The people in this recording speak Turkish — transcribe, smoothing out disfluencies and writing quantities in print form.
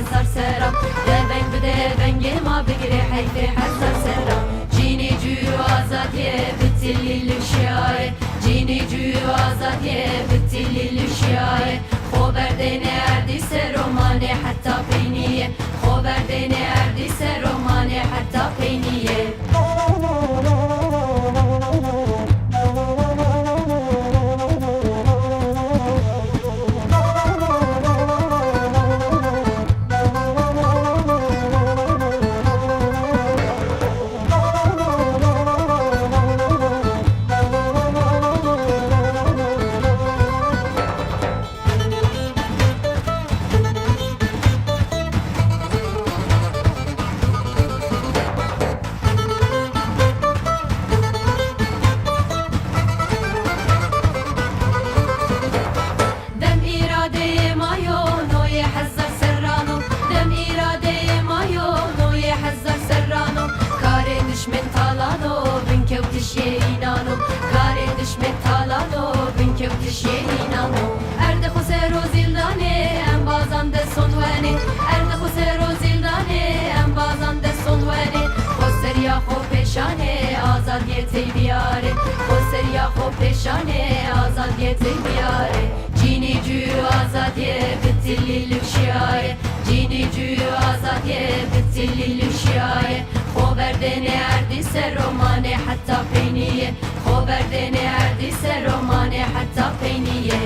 حزر سرم دبنگ بده بنگ ما بگیره حیف حزر سرم جینی جو آزادیه بتلی لشیای جینی جو آزادیه بتلی لشیای خبر دینه اردی سرومانه حتی پینیه خبر دینه اردی سرومانه حتی پینیه düşmen talano bin kevtiş ye inano kare düşmen talano bin kevtiş ye inano erde khosero zildane em bazan de sonwani erde khosero zildane em bazan de sonwani khoser ya kho peşane azadiyete biyare khoser ya kho peşane azadiyete biyare cini cü azadiye bitilli lüşiyaye cini cü azadiye bitilli lüşiyaye خبر دنی اردی سرومانه حتی پینیه خبر دنی اردی سرومانه حتی پینیه